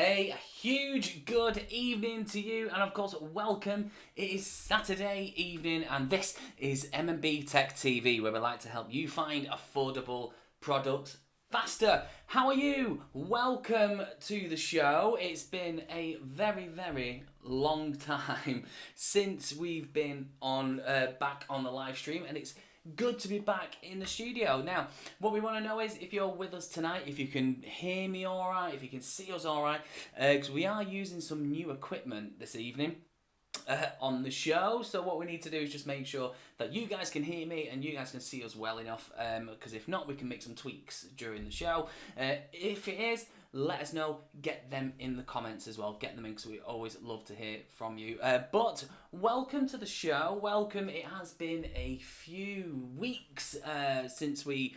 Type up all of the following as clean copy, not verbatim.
A huge good evening to you, and of course, welcome. It is Saturday evening, and this is MMBTechTv, where we like to help you find affordable products faster. How are you? Welcome to the show. It's been a very, very long time since we've been on back on the live stream, and it's good to be back in the studio. Now, what we want to know is if you're with us tonight, if you can hear me all right, if you can see us all right, because we are using some new equipment this evening on the show. So what we need to do is just make sure that you guys can hear me and you guys can see us well enough, because if not, we can make some tweaks during the show. If it is, let us know. Get them in the comments as well. Get them in, because we always love to hear from you. But welcome to the show. Welcome. It has been a few weeks since we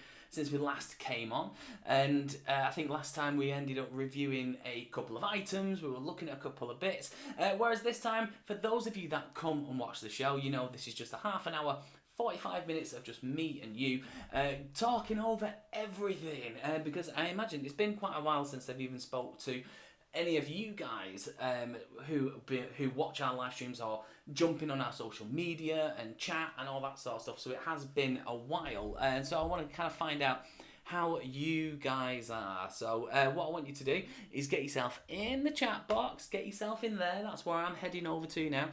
last came on, and I think last time we ended up reviewing a couple of items. We were looking at a couple of bits, whereas this time, for those of you that come and watch the show, you know this is just a half an hour, 45 minutes of just me and you talking over everything, because I imagine it's been quite a while since I've even spoke to any of you guys who watch our live streams or jumping on our social media and chat and all that sort of stuff. So it has been a while, and so I want to kind of find out how you guys are. So what I want you to do is get yourself in the chat box, get yourself in there. That's where I'm heading over to now,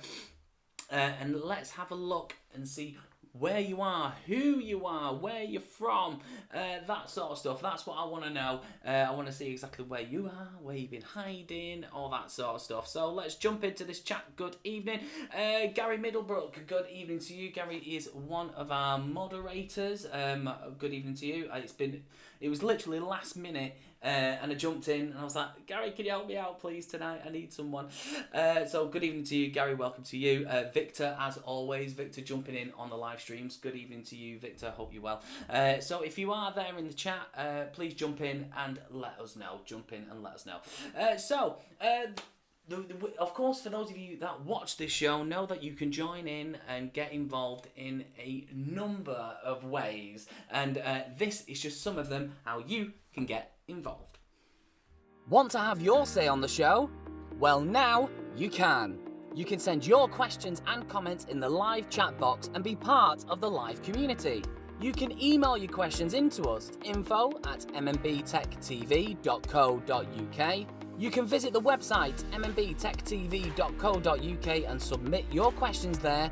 and let's have a look and see where you are, who you are, where you're from, that sort of stuff. That's what I want to know. I want to see exactly where you are, where you've been hiding, all that sort of stuff. So let's jump into this chat. Good evening. Gary Middlebrook, good evening to you. Gary is one of our moderators. Good evening to you. It was literally last minute, and I jumped in and I was like, Gary, can you help me out please tonight? I need someone. So good evening to you, Gary. Welcome to you. Victor, as always, Victor jumping in on the live streams. Good evening to you, Victor. Hope you're well. So if you are there in the chat, please jump in and let us know. Jump in and let us know. Of course, for those of you that watch this show, know that you can join in and get involved in a number of ways, and this is just some of them, how you can get involved. Want to have your say on the show? Well, now you can. You can send your questions and comments in the live chat box and be part of the live community. You can email your questions into us at info@mmbtechtv.co.uk. You can visit the website mmbtechtv.co.uk and submit your questions there,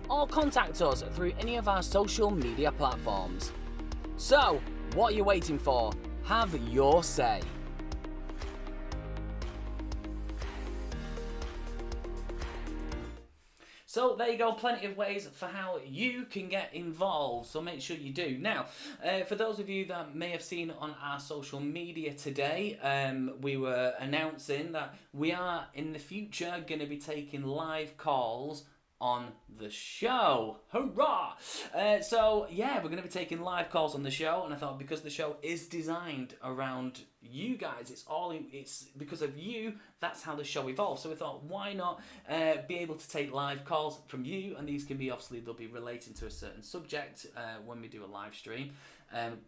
or contact us through any of our social media platforms. So, what are you waiting for? Have your say. So there you go, plenty of ways for how you can get involved, so make sure you do. Now, for those of you that may have seen on our social media today, we were announcing that we are in the future going to be taking live calls on the show. Hurrah! So yeah, we're going to be taking live calls on the show, and I thought because the show is designed around you guys, it's because of you, that's how the show evolves. So we thought, why not be able to take live calls from you, and these can be, obviously they'll be relating to a certain subject when we do a live stream,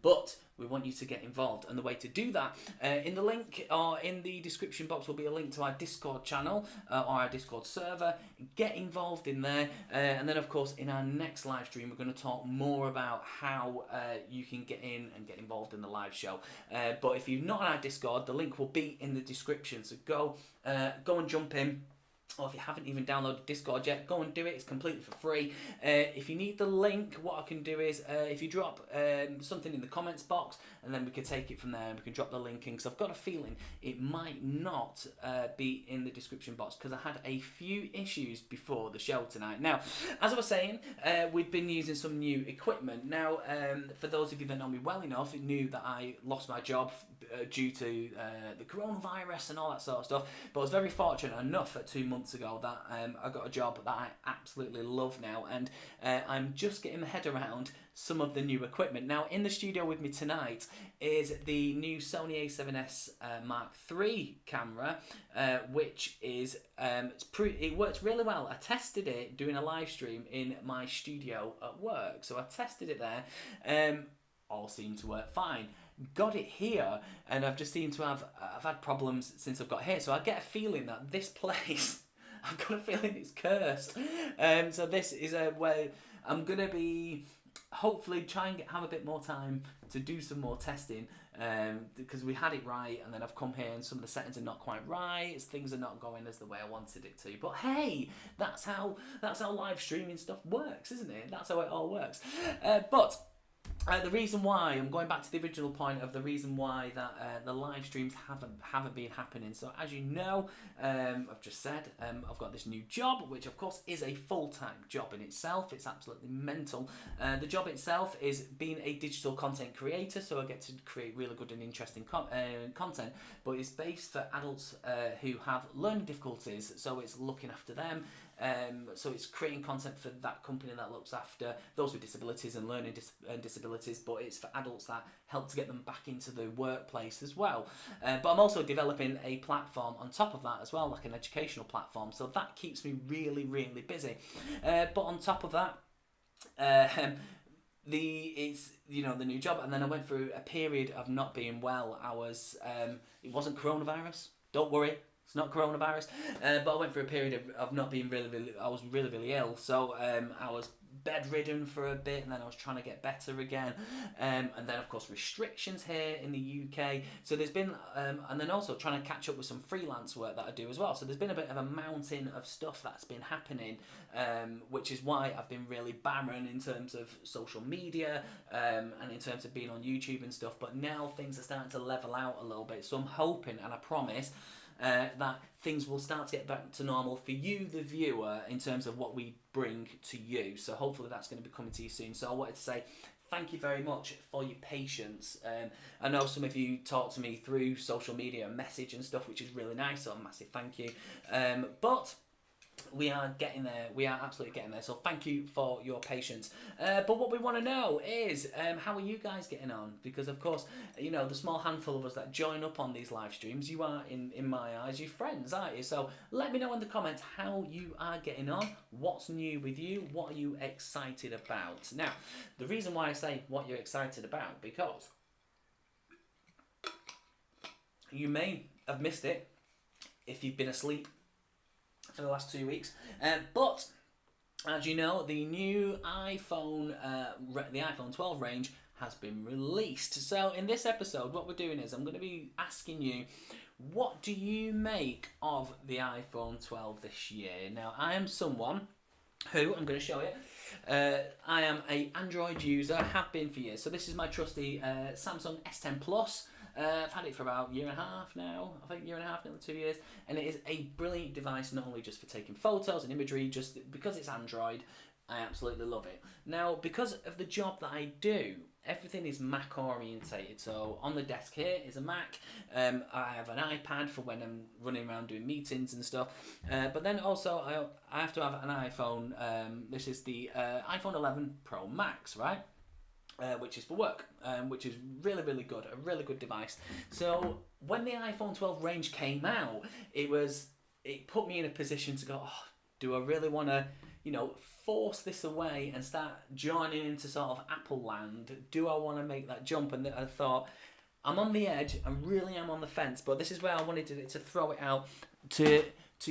but we want you to get involved, and the way to do that, in the link or in the description box will be a link to our Discord channel or our Discord server. Get involved in there, and then of course in our next live stream we're going to talk more about how you can get in and get involved in the live show. But if you're not on our Discord, the link will be in the description, so go and jump in. Or if you haven't even downloaded Discord yet, go and do it. It's completely for free. If you need the link, what I can do is, if you drop something in the comments box, and then we can take it from there, and we can drop the link in, because I've got a feeling it might not be in the description box, because I had a few issues before the show tonight. Now, as I was saying, we've been using some new equipment. Now, for those of you that know me well enough, you knew that I lost my job due to the coronavirus and all that sort of stuff, but I was very fortunate enough that 2 months ago that I got a job that I absolutely love now, and I'm just getting my head around some of the new equipment. Now, in the studio with me tonight is the new Sony a7S Mark III camera, which is it works really well. I tested it doing a live stream in my studio at work, so I tested it there. All seemed to work fine. got it here, and I've just seemed to I've had problems since I've got here. So I get a feeling that this place, I've got a feeling it's cursed. So this is where I'm gonna be hopefully try and have a bit more time to do some more testing, because we had it right, and then I've come here and some of the settings are not quite right. Things are not going as the way I wanted it to. But hey, that's how live streaming stuff works, isn't it? That's how it all works. But the reason why I'm going back to the original point of the reason why that the live streams haven't been happening. So as you know, I've just said I've got this new job, which of course is a full-time job in itself. It's absolutely mental. The job itself is being a digital content creator, so I get to create really good and interesting content. But it's based for adults who have learning difficulties, so it's looking after them. So it's creating content for that company that looks after those with disabilities and learning disabilities, but it's for adults that help to get them back into the workplace as well. But I'm also developing a platform on top of that as well, like an educational platform, so that keeps me really, really busy. But on top of that, it's the new job, and then I went through a period of not being well. It wasn't coronavirus, don't worry. It's not coronavirus, but I went through a period of not being I was really, really ill. So I was bedridden for a bit, and then I was trying to get better again. And then, of course, restrictions here in the UK. So there's been, and then also trying to catch up with some freelance work that I do as well. So there's been a bit of a mountain of stuff that's been happening, which is why I've been really barren in terms of social media and in terms of being on YouTube and stuff. But now things are starting to level out a little bit. So I'm hoping, and I promise, that things will start to get back to normal for you, the viewer, in terms of what we bring to you. So hopefully that's going to be coming to you soon. So I wanted to say thank you very much for your patience. I know some of you talk to me through social media and message and stuff, which is really nice, so a massive thank you. But we are getting there. We are absolutely getting there. So thank you for your patience. But what we want to know is, how are you guys getting on? Because of course, the small handful of us that join up on these live streams, you are, in my eyes, your friends, aren't you? So let me know in the comments how you are getting on. What's new with you? What are you excited about? Now, the reason why I say what you're excited about, because you may have missed it if you've been asleep for the last 2 weeks, but as you know, the new iPhone, the iPhone 12 range has been released. So in this episode, what we're doing is I'm going to be asking you, what do you make of the iPhone 12 this year? Now, I am someone who, I'm going to show you, I am an Android user, have been for years. So this is my trusty Samsung S10 Plus. I've had it for about a year and a half now, nearly 2 years, and it is a brilliant device, not only just for taking photos and imagery, just because it's Android, I absolutely love it. Now, because of the job that I do, everything is Mac orientated. So on the desk here is a Mac, I have an iPad for when I'm running around doing meetings and stuff, but then also I have to have an iPhone. This is the iPhone 11 Pro Max, right? Which is for work, which is really, really good, a really good device. So when the iPhone 12 range came out, it put me in a position to go, oh, do I really want to, force this away and start joining into sort of Apple land? Do I want to make that jump? And I thought, I'm on the edge, I really am on the fence, but this is where I wanted to throw it out to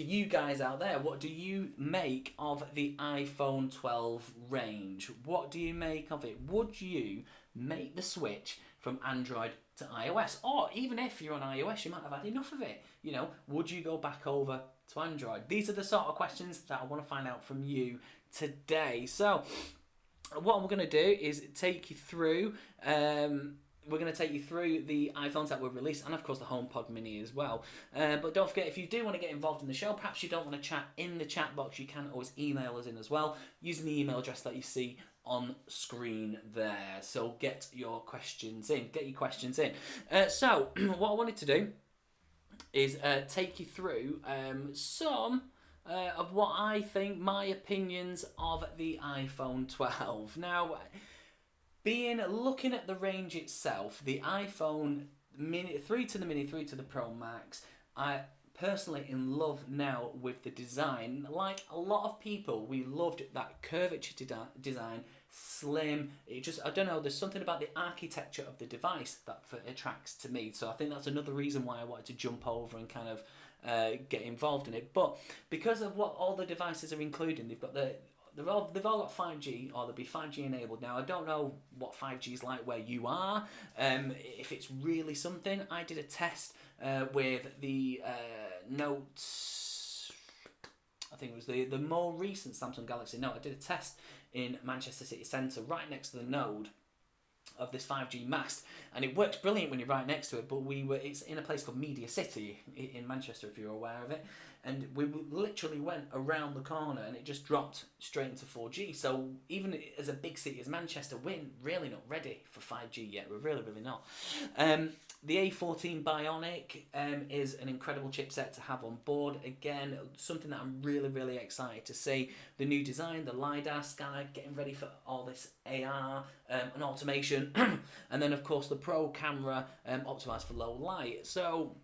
you guys out there. What do you make of the iPhone 12 range? What do you make of it? Would you make the switch from Android to iOS? Or even if you're on iOS, you might have had enough of it. Would you go back over to Android? These are the sort of questions that I want to find out from you today. So what we're going to do is take you through we're going to take you through the iPhones that were released, and of course the HomePod Mini as well. But don't forget, if you do want to get involved in the show, perhaps you don't want to chat in the chat box, you can always email us in as well, using the email address that you see on screen there. So get your questions in. So what I wanted to do is take you through some of what I think, my opinions of the iPhone 12. Now, looking at the range itself, the iPhone Mini, 3 to the Mini, 3 to the Pro Max, personally in love now with the design. Like a lot of people, we loved that curvature design, slim. It just, I don't know, there's something about the architecture of the device that attracts to me. So I think that's another reason why I wanted to jump over and kind of get involved in it. But because of what all the devices are including, they've all got 5G, or they'll be 5G enabled. Now, I don't know what 5G is like where you are, if it's really something. I did a test with the Note, I think it was the more recent Samsung Galaxy Note. I did a test in Manchester City Centre, right next to the node of this 5G mast, and it works brilliant when you're right next to it. But it's in a place called Media City in Manchester, if you're aware of it, and we literally went around the corner and it just dropped straight into 4G. So even as a big city as Manchester, we're really not ready for 5G yet. We're really not. The A14 Bionic is an incredible chipset to have on board. Again, something that I'm really excited to see. The new design, the LiDAR scanner, getting ready for all this AR and automation. And then, of course, the Pro camera optimised for low light. So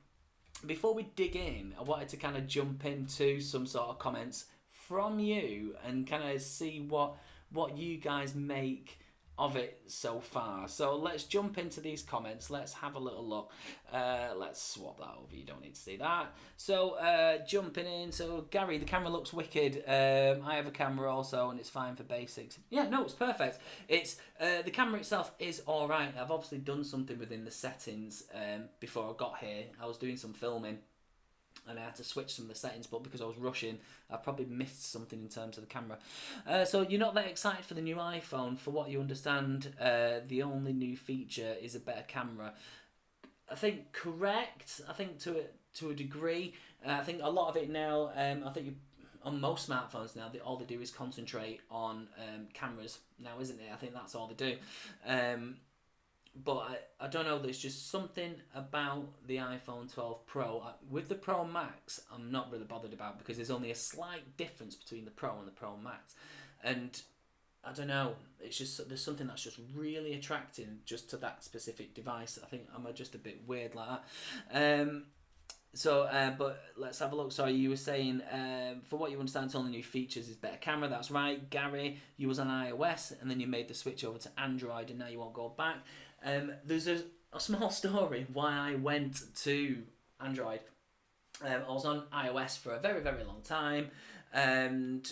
before we dig in, I wanted to kind of jump into some sort of comments from you and kind of see what you guys make of it so far. So let's jump into these comments. Let's have a little look. Let's swap that over. You don't need to see that. So jumping in. So Gary, the camera looks wicked. I have a camera also, and it's fine for basics. Yeah, no, it's perfect. It's the camera itself is all right. I've obviously done something within the settings before I got here. I was doing some filming, and I had to switch some of the settings, but because I was rushing, I probably missed something in terms of the camera. So you're not that excited for the new iPhone. For what you understand, the only new feature is a better camera. I think correct. I think to a degree. I think a lot of it now, I think on most smartphones now, all they do is concentrate on cameras now, isn't it? I think that's all they do. But I don't know, there's just something about the iPhone 12 Pro. With the Pro Max, I'm not really bothered about, because there's only a slight difference between the Pro and the Pro Max. And I don't know, it's just, there's something that's just really attracting just to that specific device. I think I'm just a bit weird like that. But let's have a look. Sorry, you were saying, for what you understand, it's only new features is better camera. That's right, Gary. You was on iOS, and then you made the switch over to Android, and now you won't go back. There's a small story why I went to Android. I was on iOS for a very long time, and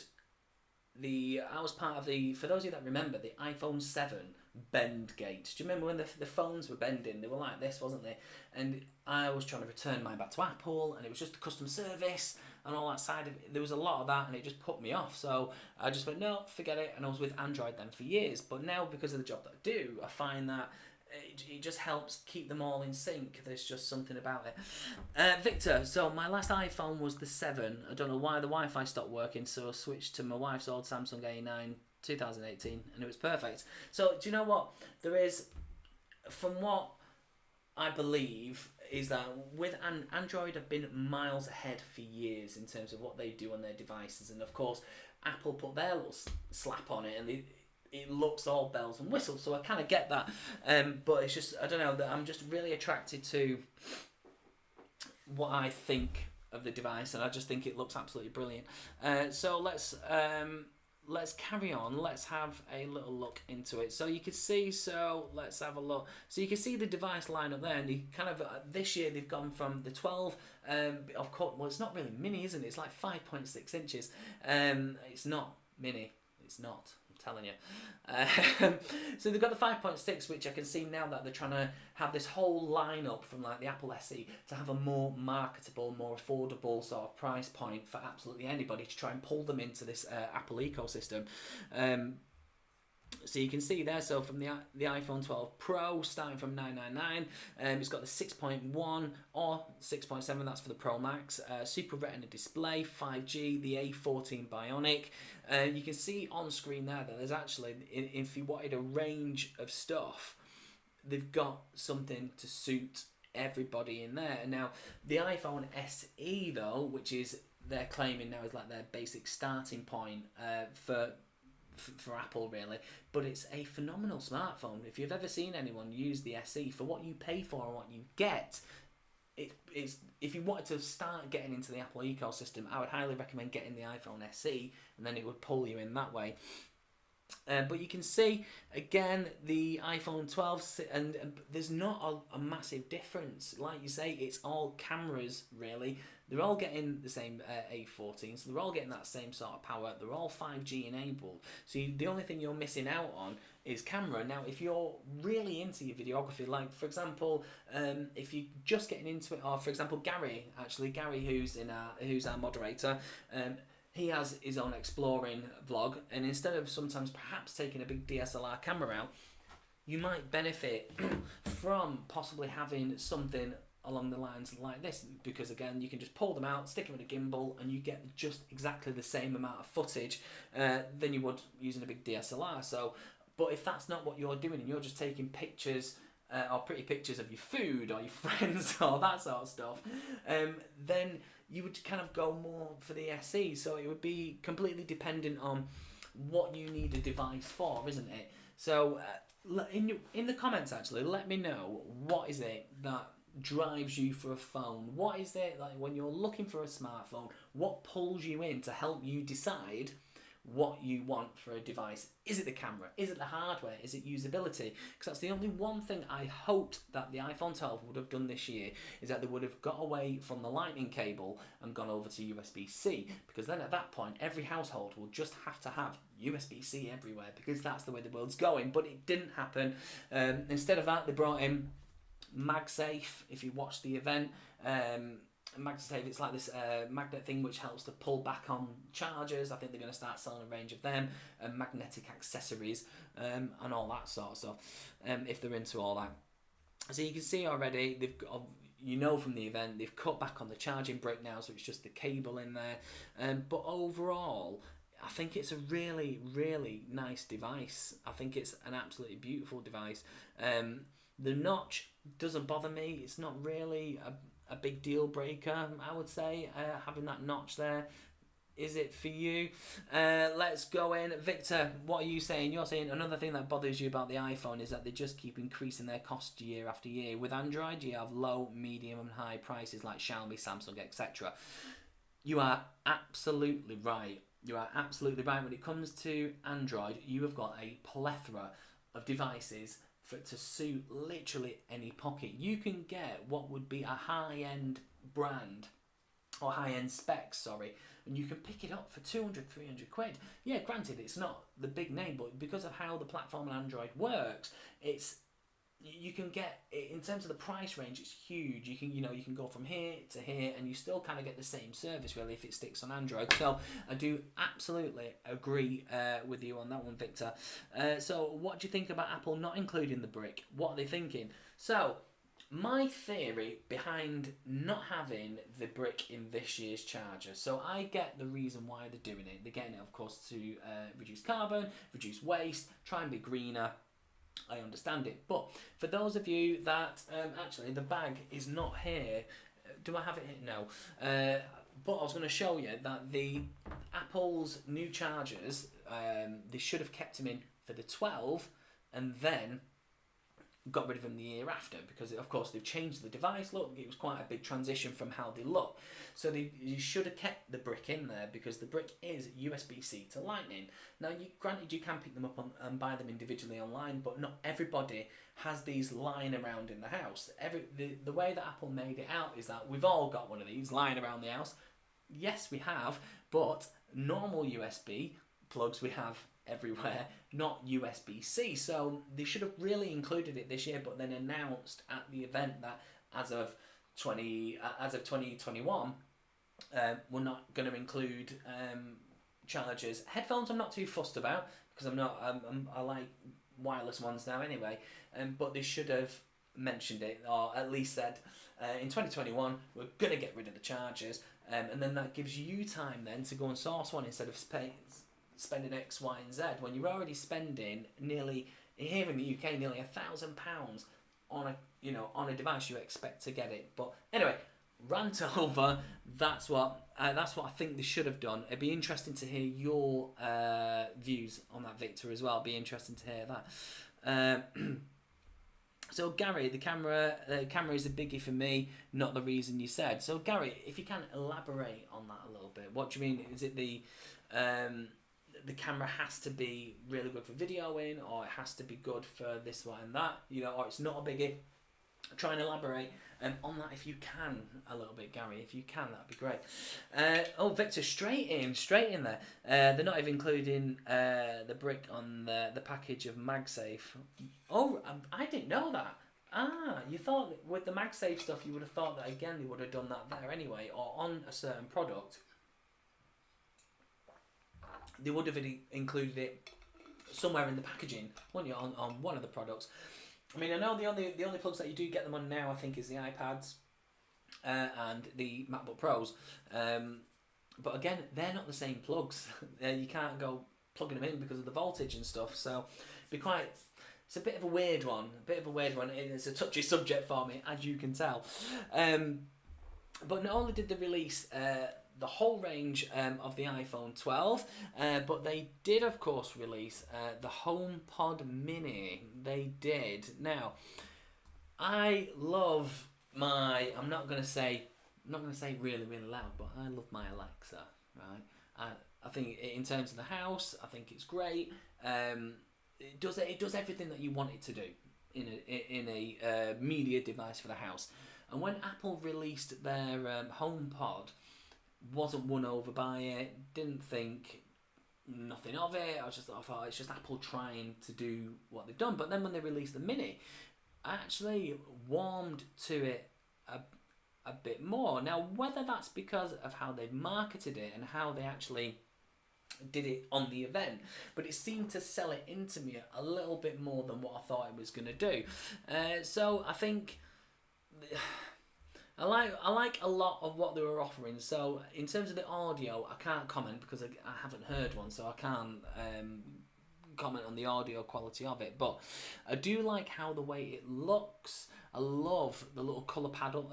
I was part of for those of you that remember, the iPhone 7 bend gate. Do you remember when the phones were bending? They were like this, wasn't they? And I was trying to return mine back to Apple, and it was just the customer service and all that side of it. There was a lot of that, and it just put me off. So I just went, no, forget it. And I was with Android then for years. But now, because of the job that I do, I find that it just helps keep them all in sync. There's just something about it. Victor, so my last iPhone was the 7. I don't know why the Wi-Fi stopped working, so I switched to my wife's old Samsung A9 2018, and it was perfect. So do you know what? There is, from what I believe, is that with Android have been miles ahead for years in terms of what they do on their devices, and of course Apple put their little slap on it, and it looks all bells and whistles, so I kind of get that, but it's just, I don't know, that I'm just really attracted to what I think of the device, and I just think it looks absolutely brilliant. So let's carry on. Let's have a little look into it. So you can see, let's have a look. So you can see the device lineup there, and you kind of, this year they've gone from the 12, of course, well, it's not really mini, isn't it? It's like 5.6 inches. It's not mini. It's not. Telling you. So they've got the 5.6, which I can see now that they're trying to have this whole lineup from like the Apple SE to have a more marketable, more affordable sort of price point for absolutely anybody, to try and pull them into this Apple ecosystem. So you can see there, so from the iPhone 12 Pro starting from $999, it's got the 6.1 or 6.7, that's for the Pro Max, Super Retina display, 5G, the A14 Bionic. You can see on screen there that there's actually, if you wanted a range of stuff, they've got something to suit everybody in there. And now the iPhone SE though, which is they're claiming now is like their basic starting point for Apple really, but it's a phenomenal smartphone. If you've ever seen anyone use the SE, for what you pay for and what you get, it's if you wanted to start getting into the Apple ecosystem, I would highly recommend getting the iPhone SE, and then it would pull you in that way. But you can see again the iPhone 12, and there's not a massive difference. Like you say, it's all cameras really. They're all getting the same A14, so they're all getting that same sort of power. They're all 5G enabled. So the only thing you're missing out on is camera. Now, if you're really into your videography, like for example, if you're just getting into it, or for example, Gary, who's our moderator, he has his own exploring vlog, and instead of sometimes perhaps taking a big DSLR camera out, you might benefit from possibly having something along the lines like this, because again, you can just pull them out, stick them in a gimbal, and you get just exactly the same amount of footage than you would using a big DSLR. So, but if that's not what you're doing, and you're just taking pictures or pretty pictures of your food or your friends or that sort of stuff, then you would kind of go more for the SE. So it would be completely dependent on what you need a device for, isn't it? So in the comments, actually, let me know, what is it that drives you for a phone? What is it, like when you're looking for a smartphone, what pulls you in to help you decide what you want for a device? Is it the camera? Is it the hardware? Is it usability? Because that's the only one thing I hoped that the iPhone 12 would have done this year, is that they would have got away from the lightning cable and gone over to USB-C, because then at that point every household will just have to have USB-C everywhere, because that's the way the world's going. But it didn't happen. Instead of that, they brought in Magsafe. If you watch the event, Magsafe, it's like this magnet thing which helps to pull back on chargers. I think they're going to start selling a range of them, and magnetic accessories, and all that sort of stuff, if they're into all that. So you can see already, they've got, from the event, they've cut back on the charging brick now, so it's just the cable in there. But overall, I think it's a really, really nice device. I think it's an absolutely beautiful device. The notch doesn't bother me. It's not really a big deal breaker, I would say, having that notch there. Is it for you? Let's go in. Victor, what are you saying? You're saying another thing that bothers you about the iPhone is that they just keep increasing their cost year after year. With Android, you have low, medium and high prices like Xiaomi, Samsung, etc. You are absolutely right. You are absolutely right. When it comes to Android, you have got a plethora of devices to suit literally any pocket. You can get what would be a high-end brand, or high-end specs, sorry, and you can pick it up for 200, 300 quid. Yeah, granted, it's not the big name, but because of how the platform on Android works, you can get, in terms of the price range, it's huge. You can go from here to here, and you still kind of get the same service really if it sticks on Android. So I do absolutely agree with you on that one, Victor. So what do you think about Apple not including the brick? What are they thinking? So my theory behind not having the brick in this year's charger, so I get the reason why they're doing it. They're getting it, of course, to reduce carbon, reduce waste, try and be greener. I understand it, but for those of you that actually the bag is not here, do I have it here? No. But I was going to show you that the Apple's new chargers, they should have kept them in for the 12 and then got rid of them the year after, because of course they've changed the device look. It was quite a big transition from how they look, so you should have kept the brick in there, because the brick is USB-C to Lightning. Now, granted, you can pick them up and buy them individually online, but not everybody has these lying around in the house. The way that Apple made it out is that we've all got one of these lying around the house. Yes, we have, but normal USB plugs we have everywhere, not USB-C. So they should have really included it this year, but then announced at the event that as of 2021, we're not going to include chargers. Headphones I'm not too fussed about, because I like wireless ones now anyway. But they should have mentioned it, or at least said in 2021 we're going to get rid of the chargers, and then that gives you time then to go and source one instead of spending X, Y, and Z, when you're already spending nearly, here in the UK, nearly £1,000 on a device. You expect to get it. But anyway, rant over. That's what I think they should have done. It'd be interesting to hear your views on that, Victor, as well. It'd be interesting to hear that. So Gary, the camera is a biggie for me, not the reason you said. So Gary, if you can elaborate on that a little bit, what do you mean? Is it the camera has to be really good for videoing, or it has to be good for this, one, and that, or it's not a biggie? Try and elaborate on that if you can a little bit, Gary. If you can, that'd be great. Victor, straight in there. They're not even including the brick on the package of Magsafe. Oh, I didn't know that. You thought that with the Magsafe stuff, you would have thought that again they would have done that there anyway, or on a certain product. They would have included it somewhere in the packaging, wouldn't you, on one of the products. I mean, I know the only plugs that you do get them on now, I think, is the iPads and the MacBook Pros. But again, they're not the same plugs. You can't go plugging them in because of the voltage and stuff. So, it's a bit of a weird one. It's a touchy subject for me, as you can tell. But not only did they release the whole range of the iPhone 12, but they did, of course, release the HomePod Mini. They did. Now, I love I'm not going to say really, really loud, but I love my Alexa, right? I think in terms of the house, I think it's great. It does everything that you want it to do in a media device for the house. And when Apple released their HomePod, wasn't won over by it, didn't think nothing of it. I thought it's just Apple trying to do what they've done. But then when they released the Mini, I actually warmed to it a bit more. Now, whether that's because of how they've marketed it and how they actually did it on the event, but it seemed to sell it into me a little bit more than what I thought it was going to do. So I think I like a lot of what they were offering. So in terms of the audio, I can't comment because I haven't heard one, so I can't comment on the audio quality of it. But I do like how the way it looks. I love the little colour panel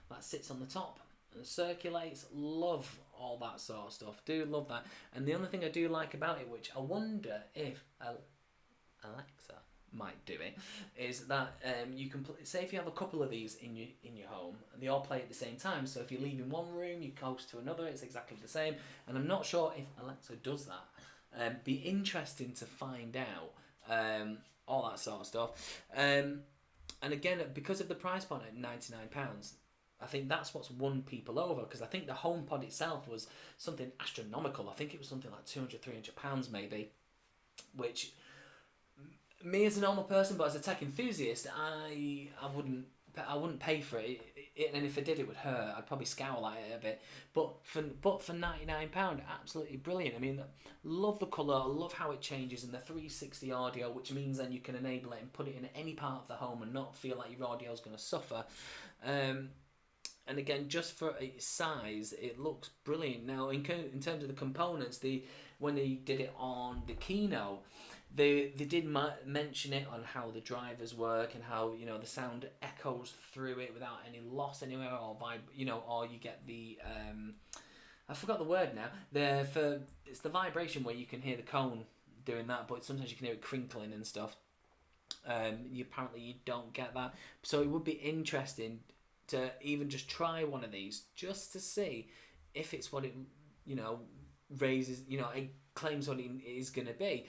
that sits on the top and circulates. Love all that sort of stuff. Do love that. And the only thing I do like about it, which I wonder if Alexa might do it, is that you can say if you have a couple of these in your home and they all play at the same time. So if you leave in one room, you goes to another, it's exactly the same. And I'm not sure if Alexa does that. Be interesting to find out all that sort of stuff. And again, because of the price point at £99, I think that's what's won people over, because I think the HomePod itself was something astronomical. I think it was something like £200-300 maybe, which me as a normal person, but as a tech enthusiast, I wouldn't pay for it. And if I did, it would hurt. I'd probably scowl at it a bit. But for £99, absolutely brilliant. I mean, love the colour. I love how it changes, and the 360 audio, which means then you can enable it and put it in any part of the home and not feel like your audio is going to suffer. And again, just for its size, it looks brilliant. Now, in terms of the components, when they did it on the keynote, they did mention it on how the drivers work and how the sound echoes through it without any loss anywhere, or or you get the I forgot the word now. It's the vibration where you can hear the cone doing that, but sometimes you can hear it crinkling and stuff. Apparently you don't get that, so it would be interesting to even just try one of these just to see if it's what it raises, it claims what it is going to be.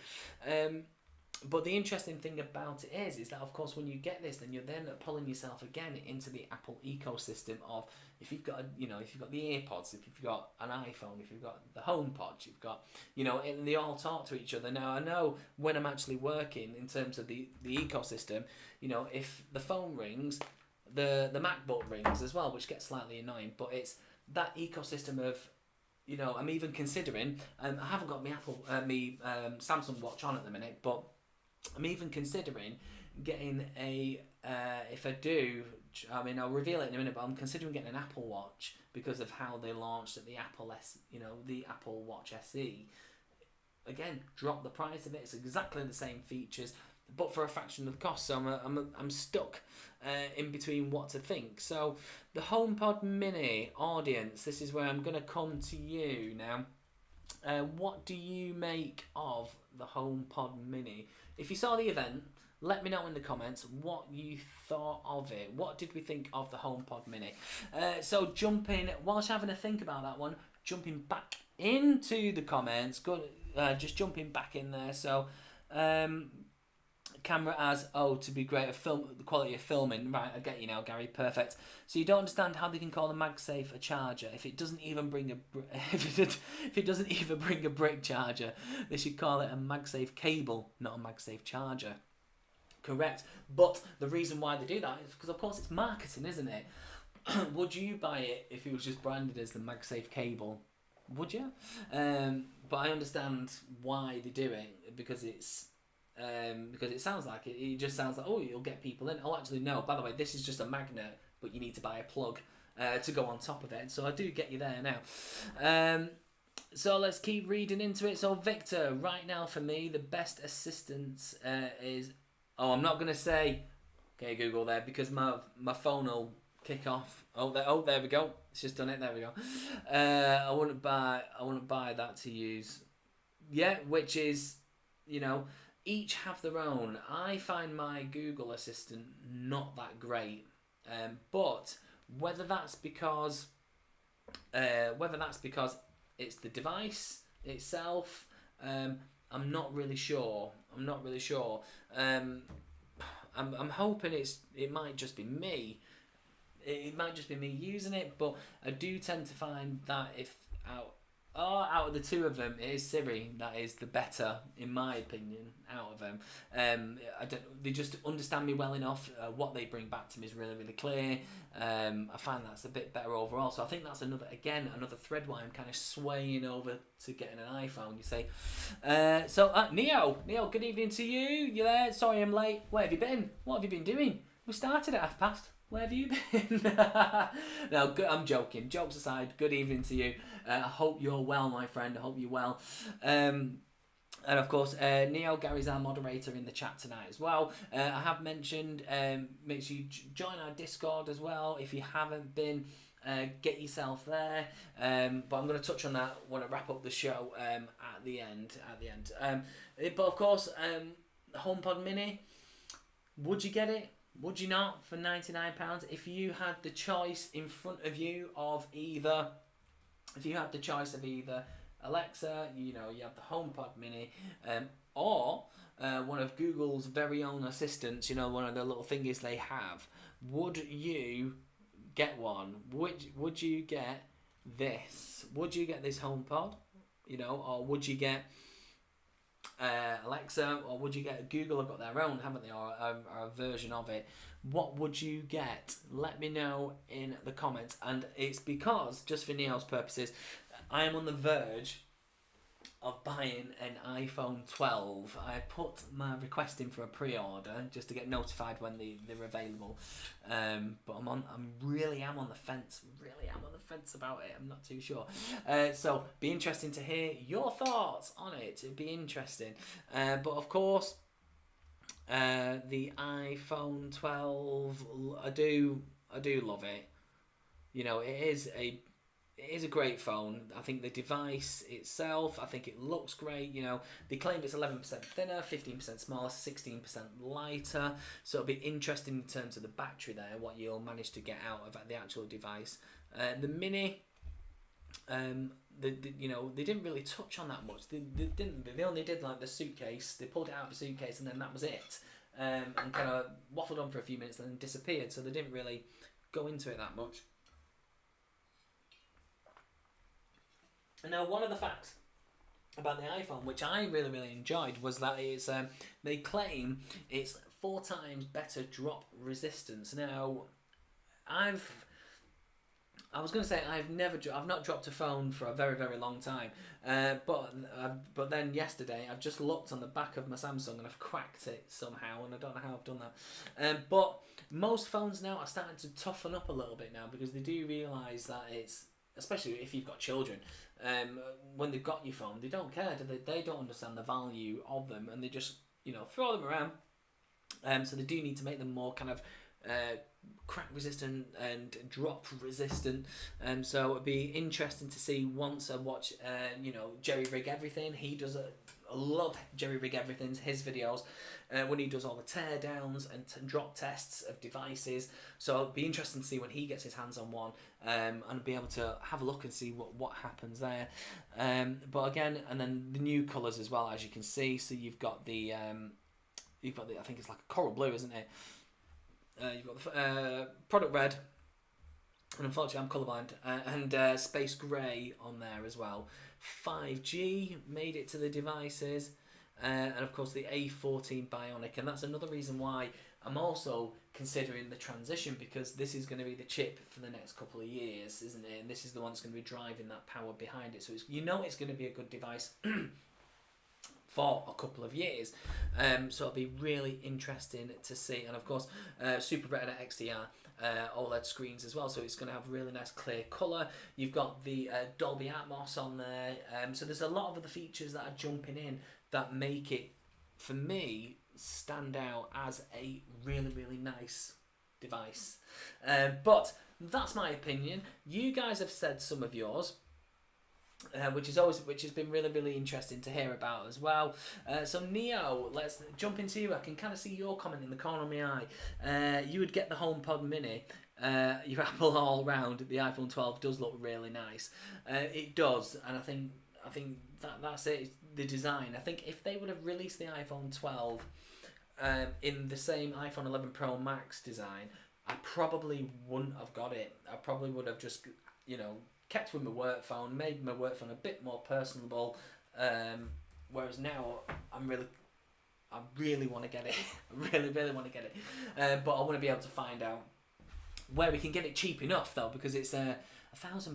But the interesting thing about it is that of course when you get this, then you're then pulling yourself again into the Apple ecosystem of, if you've got if you've got the AirPods, if you've got an iPhone, if you've got the HomePod, you've got and they all talk to each other. Now I know when I'm actually working in terms of the ecosystem, if the phone rings, the MacBook rings as well, which gets slightly annoying, but it's that ecosystem of I'm even considering, I haven't got my Samsung watch on at the minute, but I'm even considering getting if I do, I'll reveal it in a minute, but I'm considering getting an Apple Watch because of how they launched at the the Apple Watch SE. Again, drop the price of it, it's exactly the same features, but for a fraction of the cost. So I'm stuck in between what to think. So the HomePod Mini audience, this is where I'm going to come to you now. What do you make of the HomePod Mini? If you saw the event, let me know in the comments what you thought of it. What did we think of the HomePod Mini? So jumping, whilst having a think about that one, jumping back into the comments, just jumping back in there. So camera as to be great at the quality of filming. Right, I get you now, Gary. Perfect. So you don't understand how they can call the Magsafe a charger if it doesn't even bring if it doesn't even bring a brick charger. They should call it a Magsafe cable, not a Magsafe charger. Correct. But the reason why they do that is because, of course, it's marketing, isn't it? Would you buy it if it was just branded as the Magsafe cable? Would you? But I understand why they do it, because it sounds like it just sounds like, oh, you'll get people in. Oh, actually, no. By the way, this is just a magnet, but you need to buy a plug to go on top of it. So I do get you there now. So let's keep reading into it. So Victor, right now for me, the best assistance is... Oh, I'm not going to say, okay, Google there, because my phone will kick off. Oh, there we go. It's just done it. There we go. I wouldn't buy that to use. Yeah, which is, each have their own. I find my Google Assistant not that great, but whether that's because it's the device itself, I'm not really sure. I'm hoping it might just be me. It might just be me using it, but I do tend to find that out of the two of them, it is Siri that is the better, in my opinion, out of them. They just understand me well enough. What they bring back to me is really, really clear. I find that's a bit better overall. So I think that's another thread why I'm kind of swaying over to getting an iPhone, you see. Neo, good evening to you. You there? Sorry I'm late. Where have you been? What have you been doing? We started at 1:30. Where have you been? No, I'm joking. Jokes aside, good evening to you. I hope you're well, my friend. I hope you're well. And of course, Neo, Gary's our moderator in the chat tonight as well. I have mentioned, make sure you join our Discord as well. If you haven't been, get yourself there. But I'm going to touch on that when I wrap up the show at the end. But of course, HomePod Mini, would you get it? Would you not for £99 if you had the choice in front of you of either? If you had the choice of either Alexa, you have the HomePod Mini, or one of Google's very own assistants, one of the little thingies they have, would you get one? Would you get this? Would you get this HomePod? Or would you get Alexa, or would you get Google? Have got their own, haven't they, or a version of it? What would you get? Let me know in the comments. And it's because, just for Neo's purposes, I am on the verge of buying an iPhone 12. I put my request in for a pre-order just to get notified when they're available. But I'm really am on the fence. About it. I'm not too sure. So be interesting to hear your thoughts on it. It'd be interesting. But of course, the iPhone 12, I do love it. It is a great phone. I think the device itself, I think it looks great. They claim it's 11% thinner, 15% smaller, 16% lighter. So it'll be interesting in terms of the battery there, what you'll manage to get out of the actual device. The Mini, they didn't really touch on that much. They didn't. They only did like the suitcase. They pulled it out of the suitcase and then that was it. And kind of waffled on for a few minutes and then disappeared. So they didn't really go into it that much. Now, one of the facts about the iPhone, which I really, really enjoyed, was that it's they claim it's 4 times better drop resistance. Now, I've not dropped a phone for a very, very long time. But then yesterday, I've just looked on the back of my Samsung and I've cracked it somehow, and I don't know how I've done that. But most phones now are starting to toughen up a little bit now, because they do realise that it's, especially if you've got children, when they've got your phone, they don't care, do they? They don't understand the value of them, and they just throw them around. So they do need to make them more kind of crack resistant and drop resistant. So it'd be interesting to see once I watch, Jerry Rig Everything. He does I love Jerry Rig Everything's his videos when he does all the tear downs and drop tests of devices. So it'd be interesting to see when he gets his hands on one and be able to have a look and see what happens there. But again, and then the new colours as well, as you can see. So you've got the I think it's like a coral blue, isn't it? You've got the product red, and unfortunately I'm colourblind, and space grey on there as well. 5G made it to the devices, and of course the A14 bionic, and that's another reason why I'm also considering the transition, because this is going to be the chip for the next couple of years, isn't it? And this is the one that's going to be driving that power behind it, so it's going to be a good device for a couple of years. So it'll be really interesting to see. And of course, Super Retina XDR OLED screens as well, so it's going to have really nice clear colour. You've got the Dolby Atmos on there, so there's a lot of other features that are jumping in that make it, for me, stand out as a really, really nice device. But that's my opinion. You guys have said some of yours, which has been really, really interesting to hear about as well. So Neo, let's jump into you. I can kind of see your comment in the corner of my eye. You would get the HomePod Mini. Your Apple all round. The iPhone 12 does look really nice. It does, and I think that's it. The design. I think if they would have released the iPhone 12 in the same iPhone 11 Pro Max design, I probably wouldn't have got it. I probably would have just, kept with my work phone, made my work phone a bit more personable. Whereas now, I really want to get it. I really, really want to get it. But I want to be able to find out where we can get it cheap enough, though, because it's £1,000.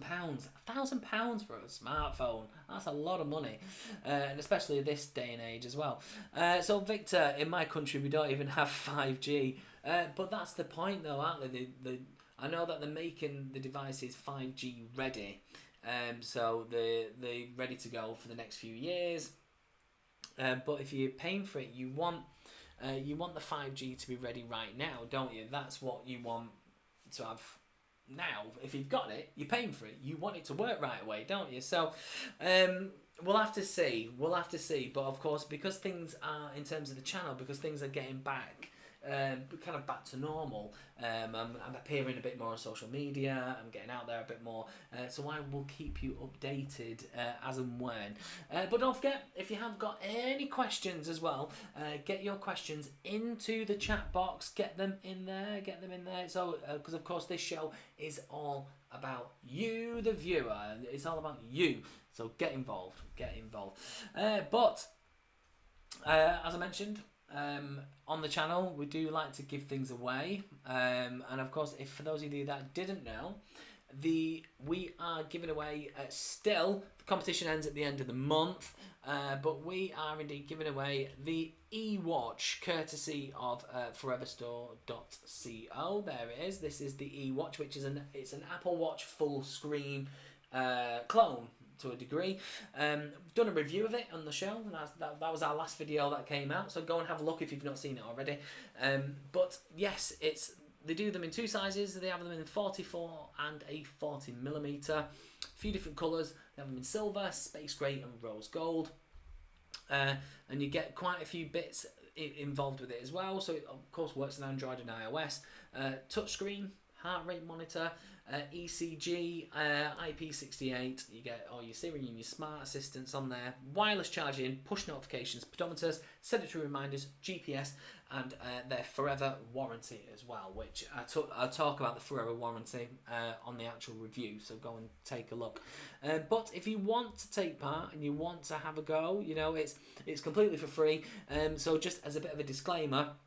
£1,000 for a smartphone. That's a lot of money, and especially this day and age as well. So Victor, in my country, we don't even have 5G. But that's the point, though, aren't they? I know that they're making the devices 5G ready, so they're ready to go for the next few years. But if you're paying for it, you want the 5G to be ready right now, don't you? That's what you want to have now. If you've got it, you're paying for it. You want it to work right away, don't you? So we'll have to see. But of course, because things are, in terms of the channel, because things are getting back. Kind of back to normal. I'm appearing a bit more on social media. I'm getting out there a bit more. So I will keep you updated as and when. But don't forget, if you have got any questions as well, get your questions into the chat box. Get them in there. So, because of course this show is all about you, the viewer. It's all about you. So get involved. But as I mentioned, on the channel, we do like to give things away, and of course, if for those of you that didn't know, we are giving away still. The competition ends at the end of the month, but we are indeed giving away the eWatch, courtesy of foreverstore.co. There it is. This is the eWatch, which is an Apple Watch full screen clone. To a degree. Done a review of it on the show, and that was our last video that came out, so go and have a look if you've not seen it already. But yes, they do them in two sizes. They have them in 44 and a 40mm, a few different colours. They have them in silver, space grey and rose gold, and you get quite a few bits involved with it as well. So it of course works on Android and iOS. Touchscreen, heart rate monitor, ECG, IP68, you get all your Siri and your smart assistants on there, wireless charging, push notifications, pedometers, sedentary reminders, GPS, and their forever warranty as well, which I talk about the forever warranty on the actual review, so go and take a look. But if you want to take part and you want to have a go, it's completely for free. So just as a bit of a disclaimer,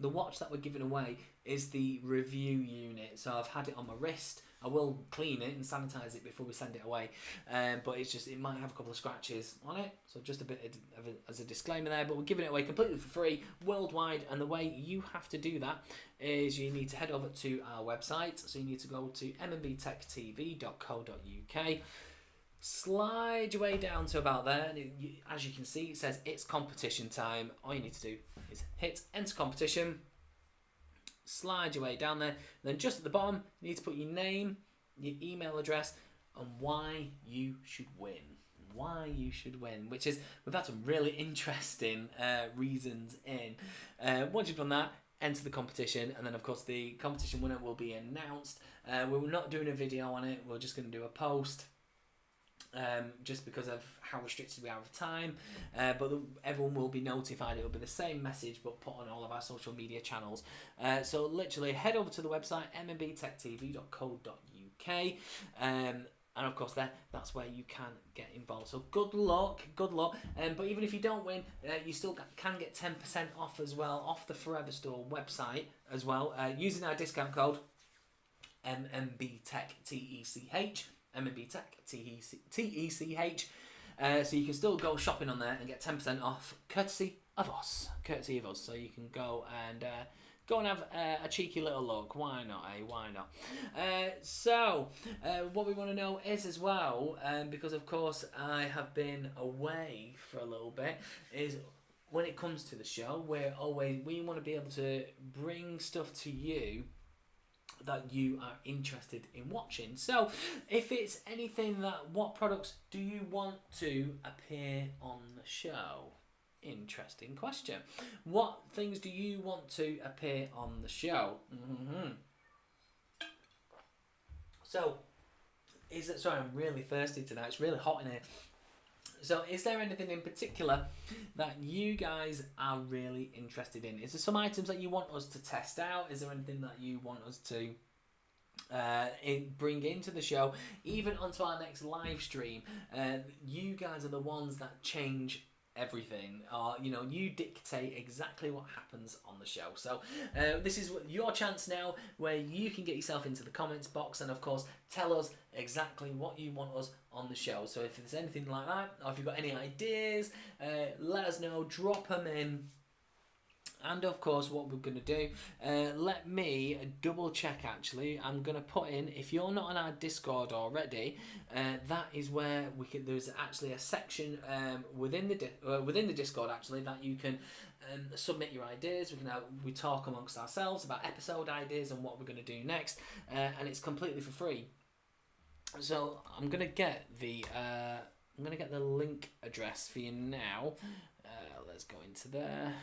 the watch that we're giving away is the review unit. So I've had it on my wrist. I will clean it and sanitize it before we send it away. But it might have a couple of scratches on it. So just a bit as a disclaimer there. But we're giving it away completely for free worldwide. And the way you have to do that is you need to head over to our website. So you need to go to MMBTechTv.co.uk. Slide your way down to about there, and as you can see, it says it's competition time. All you need to do is hit enter competition, slide your way down there. And then just at the bottom, you need to put your name, your email address, and why you should win. Why you should win, which is, we've had some really interesting reasons in. Once you've done that, enter the competition, and then of course the competition winner will be announced. We're not doing a video on it, we're just going to do a post. Just because of how restricted we are with time, but everyone will be notified. It will be the same message but put on all of our social media channels. So literally head over to the website MMBTechTv.co.uk, and of course that's where you can get involved. So good luck. But even if you don't win, you still can get 10% off as well, off the Forever Store website as well, using our discount code MMBTechTech. MMBTechTech. So you can still go shopping on there and get 10% off, courtesy of us. So you can go and have a cheeky little look. Why not, eh? Why not? So what we want to know is as well, because of course I have been away for a little bit, is when it comes to the show, we want to be able to bring stuff to you that you are interested in watching. So if it's anything what products do you want to appear on the show? Interesting question. What things do you want to appear on the show? So sorry, I'm really thirsty tonight. It's really hot in here. So is there anything in particular that you guys are really interested in? Is there some items that you want us to test out? Is there anything that you want us to bring into the show, even onto our next live stream? You guys are the ones that change everything, you dictate exactly what happens on the show. So this is your chance now, where you can get yourself into the comments box and of course tell us exactly what you want us on the show. So if there's anything like that, or if you've got any ideas, let us know, drop them in. And of course what we're going to do, let me double check actually. I'm going to put in, if you're not on our Discord already, that is where there's actually a section within the Discord actually that you can submit your ideas. We talk amongst ourselves about episode ideas and what we're going to do next, and it's completely for free. So I'm going to get the link address for you now. Let's go into there.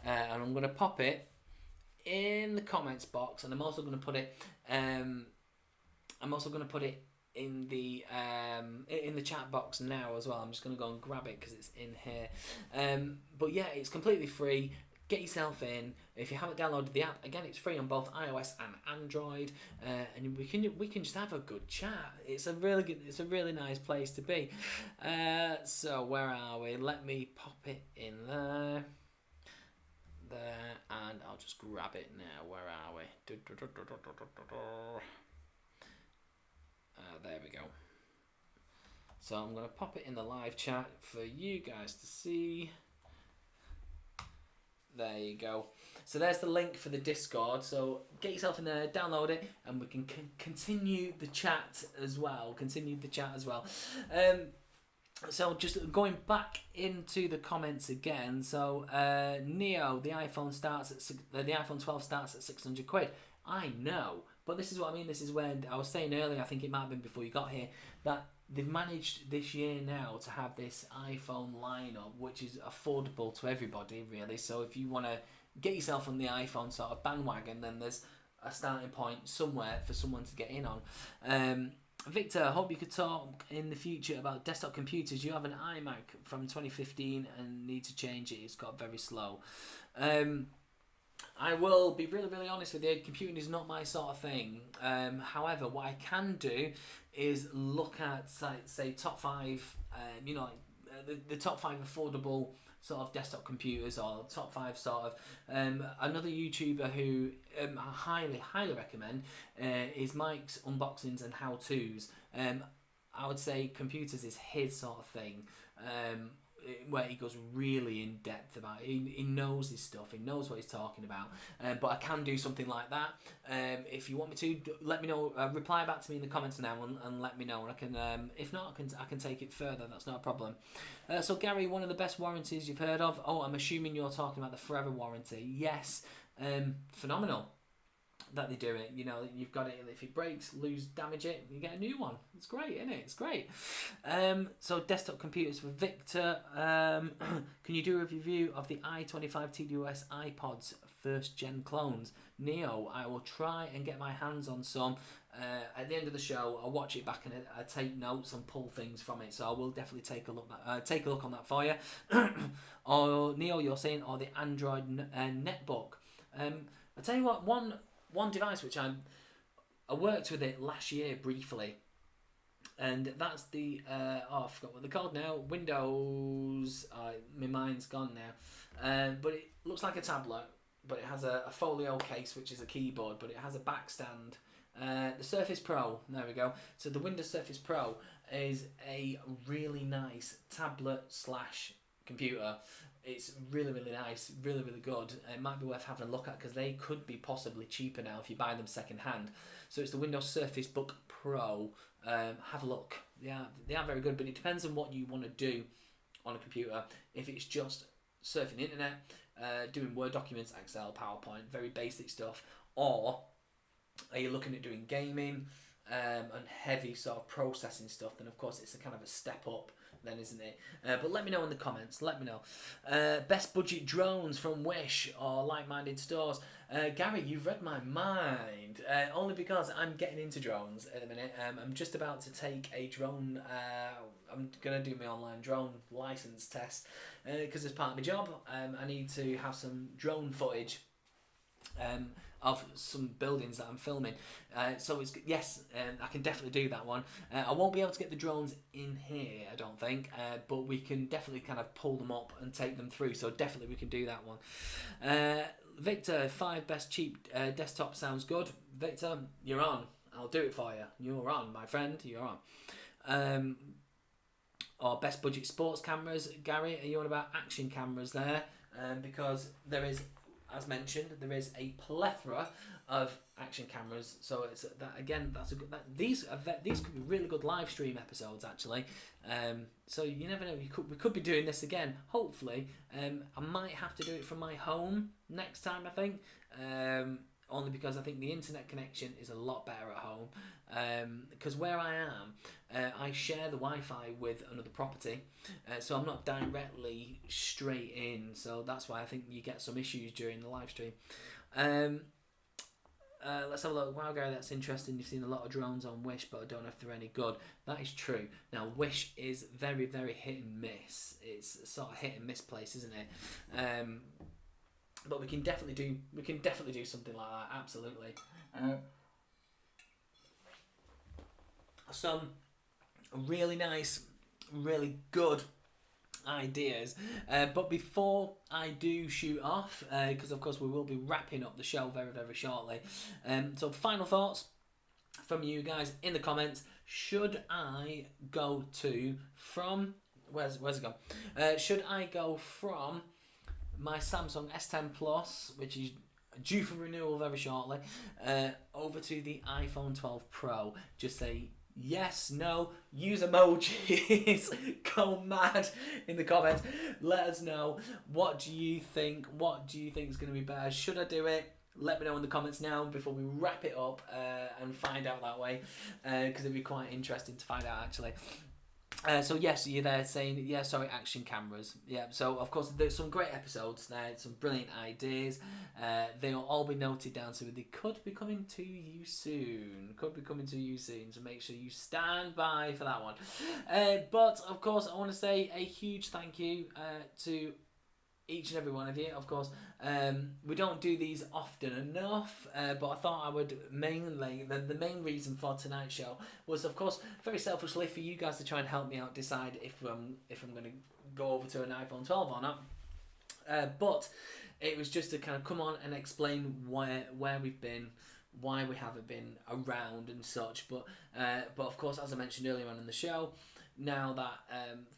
And I'm going to pop it in the comments box, and I'm also going to put it in the chat box now as well. I'm just going to go and grab it because it's in here. But yeah, it's completely free. Get yourself in. If you haven't downloaded the app, again, it's free on both iOS and Android, and we can just have a good chat. It's a really nice place to be. So where are we? Let me pop it in there, and I'll just grab it now. Where are we? There we go. So I'm going to pop it in the live chat for you guys to see. There you go. So there's the link for the Discord. So get yourself in there, download it, and we can continue the chat as well. So just going back into the comments again. So Neo, the iPhone 12 starts at 600 quid. I know, but this is what I mean. This is when I was saying earlier, I think it might have been before you got here, that they've managed this year now to have this iPhone lineup, which is affordable to everybody, really. So if you want to get yourself on the iPhone sort of bandwagon, then there's a starting point somewhere for someone to get in on. Victor, I hope you could talk in the future about desktop computers. You have an iMac from 2015 and need to change it. It's got very slow. I will be really, really honest with you. Computing is not my sort of thing. However, what I can do is look at, say top 5, the top 5 affordable sort of desktop computers, or top 5 sort of. Another YouTuber who I highly recommend is Mike's Unboxings and How-Tos. I would say computers is his sort of thing, where he goes really in depth about it. He knows his stuff, he knows what he's talking about. But I can do something like that. If you want me to, let me know. Reply back to me in the comments now and let me know, and I can, if not, I can take it further. That's not a problem. So Gary, one of the best warranties you've heard of? Oh, I'm assuming you're talking about the forever warranty. Yes, phenomenal that they do it. You know, you've got it, if it breaks, damage it, you get a new one. It's great, isn't it? It's great. So desktop computers for Victor. Can you do a review of the i25 TWS iPods first gen clones? Neo, I will try and get my hands on some. At the end of the show, I'll watch it back and I take notes and pull things from it. So I will definitely take a look on that for you. Or Neo, you're saying, or the Android netbook. I tell you what, one device which I worked with it last year briefly, and that's the I forgot what they're called now. Windows. My mind's gone now. But it looks like a tablet, but it has a folio case, which is a keyboard, but it has a back stand. The Surface Pro. There we go. So the Windows Surface Pro is a really nice tablet / computer. It's really, really nice, really, really good. It might be worth having a look at because they could be possibly cheaper now if you buy them second hand. So it's the Windows Surface Book Pro. Have a look. Yeah, they are very good, but it depends on what you want to do on a computer. If it's just surfing the internet, doing Word documents, Excel, PowerPoint, very basic stuff, or are you looking at doing gaming and heavy sort of processing stuff, then of course it's a kind of a step up then, isn't it? But let me know in the comments, let me know. Best budget drones from Wish or like-minded stores. Gary, you've read my mind, only because I'm getting into drones at the minute. I'm just about to take a drone, I'm going to do my online drone license test, because as part of my job, I need to have some drone footage of some buildings that I'm filming. So it's, yes, I can definitely do that one. I won't be able to get the drones in here, I don't think, but we can definitely kind of pull them up and take them through, so definitely we can do that one. Victor, 5 best cheap desktop sounds good. Victor, you're on. I'll do it for you. You're on, my friend, you're on. Or best budget sports cameras. Gary, are you on about action cameras there? Because there is, as mentioned, there is a plethora of action cameras. So it's that again. That's a good. These could be really good live stream episodes actually. So you never know. We could be doing this again. Hopefully, I might have to do it from my home next time. I think. Only because I think the internet connection is a lot better at home. Because where I am, I share the Wi-Fi with another property, so I'm not directly straight in. So that's why I think you get some issues during the live stream. Let's have a look. Wow, Gary, that's interesting. You've seen a lot of drones on Wish, but I don't know if they're any good. That is true. Now, Wish is very, very hit and miss. It's sort of hit and miss place, isn't it? But we can definitely do something like that. Absolutely. Some really nice, really good ideas. But before I do shoot off, because of course we will be wrapping up the show very, very shortly. So final thoughts from you guys in the comments. Should I go from where's it gone? Should I go from my Samsung S10 Plus, which is due for renewal very shortly, over to the iPhone 12 Pro? Just say yes, no, use emojis, go mad in the comments. Let us know, what do you think? What do you think is going to be better? Should I do it? Let me know in the comments now before we wrap it up and find out that way, because it'd be quite interesting to find out actually. So yes, you're there saying, yeah, sorry, action cameras. Yeah, so of course there's some great episodes there, some brilliant ideas. They'll all be noted down, so they could be coming to you soon. So make sure you stand by for that one. But of course, I want to say a huge thank you to each and every one of you. Of course, we don't do these often enough, but I thought I would mainly, the main reason for tonight's show was, of course, very selfishly for you guys to try and help me out decide if I'm going to go over to an iPhone 12 or not. But it was just to kind of come on and explain where we've been, why we haven't been around and such. But of course, as I mentioned earlier on in the show, now that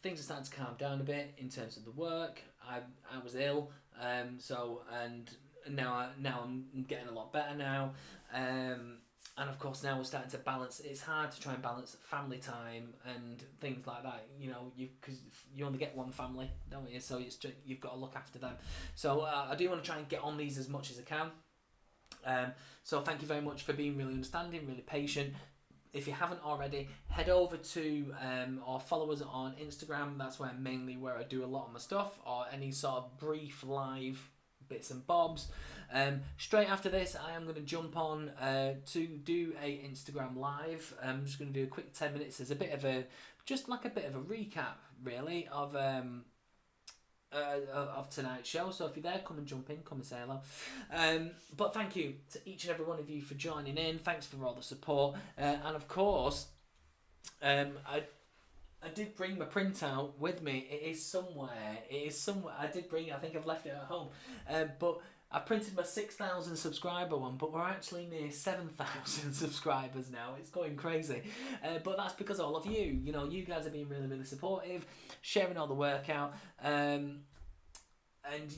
things are starting to calm down a bit in terms of the work, I was ill, so and now I'm getting a lot better now, and And of course now we're starting to balance. It's hard to try and balance family time and things like that. You know, because you only get one family, don't you? So it's just, you've got to look after them. So I do want to try and get on these as much as I can. So thank you very much for being really understanding, really patient. If you haven't already, head over to or follow us on Instagram. That's where I do a lot of my stuff, or any sort of brief live bits and bobs. Straight after this, I am going to jump on to do a Instagram live. I'm just going to do a quick 10 minutes as a bit of a recap, really, of tonight's show. So if you're there, come and jump in, come and say hello. But thank you to each and every one of you for joining in. Thanks for all the support, and of course, I did bring my printout with me. It is somewhere. I think I've left it at home. But I printed my 6,000 subscriber one, but we're actually near 7,000 subscribers now. It's going crazy. But that's because of all of you. You know, you guys are being really, really supportive, sharing all the work out. And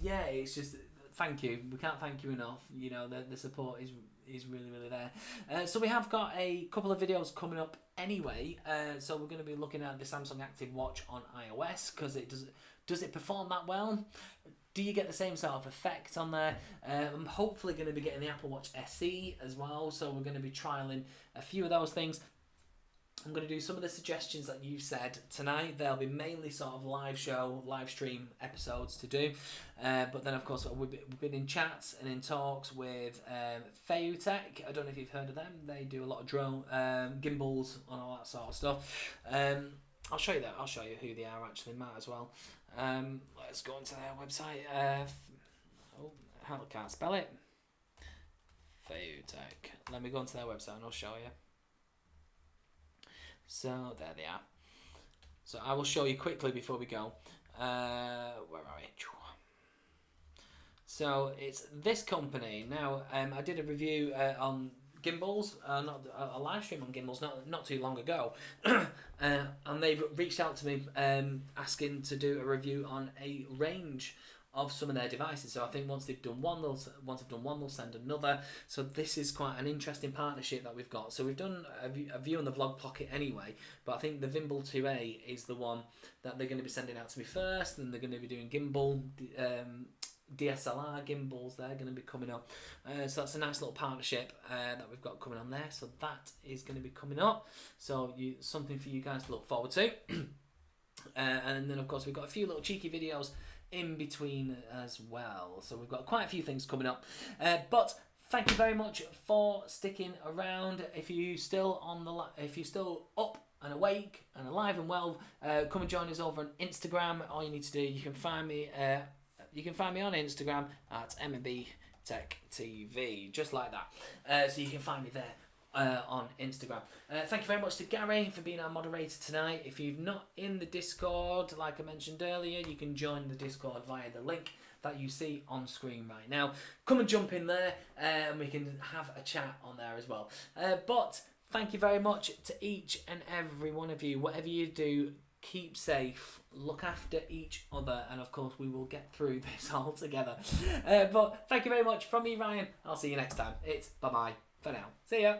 yeah, it's just, thank you. We can't thank you enough. You know, the support is really, really there. So we have got a couple of videos coming up anyway. So we're going to be looking at the Samsung Active Watch on iOS, because does it perform that well? Do you get the same sort of effect on there? I'm hopefully going to be getting the Apple Watch SE as well, so we're going to be trialing a few of those things. I'm going to do some of the suggestions that you've said tonight. There'll be mainly sort of live stream episodes to do. But then, of course, we've been in chats and in talks with Tech. I don't know if you've heard of them. They do a lot of drone gimbals and all that sort of stuff. I'll show you that. I'll show you who they are actually, Matt, as well. Let's go into their website. I can't spell it. Tech. Let me go into their website and I'll show you. So there they are. So I will show you quickly before we go. Where are we? So it's this company. Now I did a review on gimbals, not a live stream on gimbals not too long ago, and they've reached out to me asking to do a review on a range of some of their devices. So I think once they've done one, they'll send another. So this is quite an interesting partnership that we've got. So we've done a view on the Vlog Pocket anyway, but I think the Vimbal 2A is the one that they're going to be sending out to me first, and they're going to be doing gimbal. DSLR gimbals, they're going to be coming up. So that's a nice little partnership that we've got coming on there. So that is going to be coming up. So something for you guys to look forward to. And then, of course, we've got a few little cheeky videos in between as well. So we've got quite a few things coming up. But thank you very much for sticking around. If you're still up and awake and alive and well, come and join us over on Instagram. All you need to do, you can find me on Instagram at MMBTechTv, just like that. So you can find me there on Instagram. Thank you very much to Gary for being our moderator tonight. If you're not in the Discord, like I mentioned earlier, you can join the Discord via the link that you see on screen right now. Come and jump in there, and we can have a chat on there as well. But thank you very much to each and every one of you. Whatever you do, keep safe, look after each other, and of course we will get through this all together. But thank you very much from me, Ryan. I'll see you next time. It's bye-bye for now. See ya.